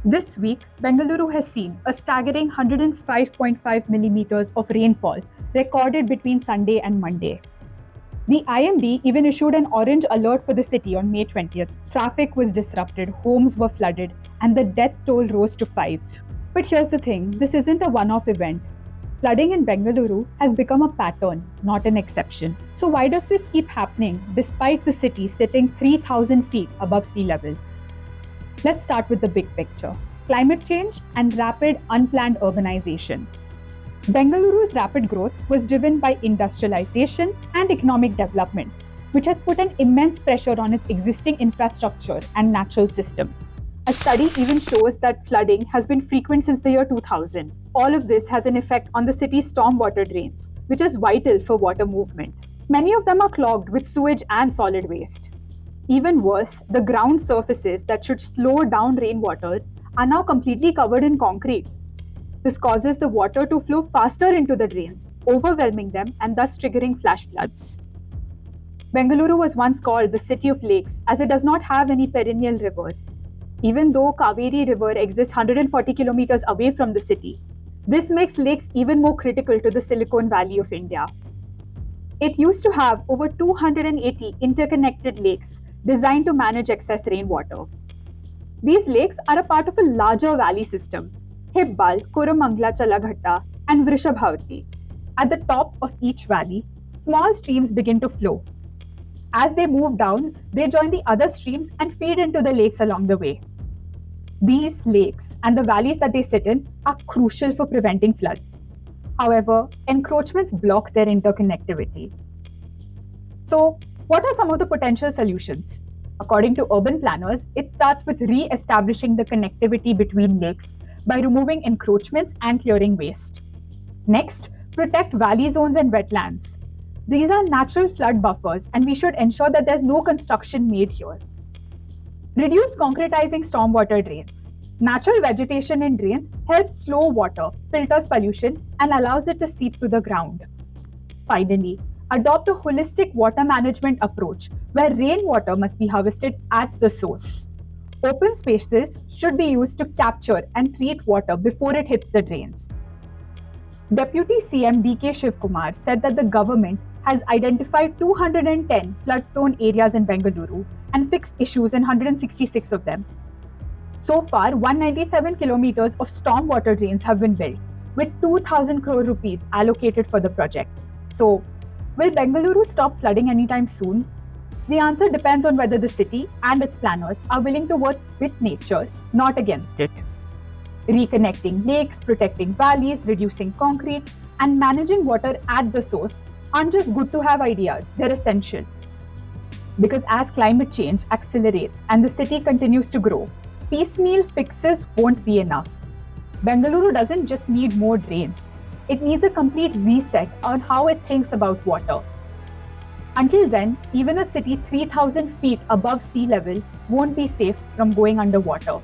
This week, Bengaluru has seen a staggering 105.5 millimeters of rainfall recorded between Sunday and Monday. The IMD even issued an orange alert for the city on May 20th. Traffic was disrupted, homes were flooded, and the death toll rose to 5. But here's the thing, this isn't a one-off event. Flooding in Bengaluru has become a pattern, not an exception. So why does this keep happening despite the city sitting 3,000 feet above sea level? Let's start with the big picture. Climate change and rapid unplanned urbanization. Bengaluru's rapid growth was driven by industrialization and economic development, which has put an immense pressure on its existing infrastructure and natural systems. A study even shows that flooding has been frequent since the year 2000. All of this has an effect on the city's stormwater drains, which is vital for water movement. Many of them are clogged with sewage and solid waste. Even worse, the ground surfaces that should slow down rainwater are now completely covered in concrete. This causes the water to flow faster into the drains, overwhelming them and thus triggering flash floods. Bengaluru was once called the City of Lakes as it does not have any perennial river. Even though Kaveri River exists 140 kilometers away from the city, this makes lakes even more critical to the Silicon Valley of India. It used to have over 280 interconnected lakes designed to manage excess rainwater. These lakes are a part of a larger valley system, Hibbal, Kurumangla Chalaghatta, and Vrishabhavati. At the top of each valley, small streams begin to flow. As they move down, they join the other streams and feed into the lakes along the way. These lakes and the valleys that they sit in are crucial for preventing floods. However, encroachments block their interconnectivity. So, what are some of the potential solutions? According to urban planners, it starts with re-establishing the connectivity between lakes by removing encroachments and clearing waste. Next, protect valley zones and wetlands. These are natural flood buffers, and we should ensure that there's no construction made here. Reduce concretizing stormwater drains. Natural vegetation in drains helps slow water, filters pollution, and allows it to seep to the ground. Finally, adopt a holistic water management approach where rainwater must be harvested at the source. Open spaces should be used to capture and treat water before it hits the drains. Deputy CM DK Shivkumar said that the government has identified 210 flood-prone areas in Bengaluru and fixed issues in 166 of them. So far, 197 kilometers of stormwater drains have been built, with 2,000 crore rupees allocated for the project. So, will Bengaluru stop flooding anytime soon? The answer depends on whether the city and its planners are willing to work with nature, not against it. Reconnecting lakes, protecting valleys, reducing concrete, and managing water at the source aren't just good to have ideas, they're essential. Because as climate change accelerates and the city continues to grow, piecemeal fixes won't be enough. Bengaluru doesn't just need more drains. It needs a complete reset on how it thinks about water. Until then, even a city 3,000 feet above sea level won't be safe from going underwater.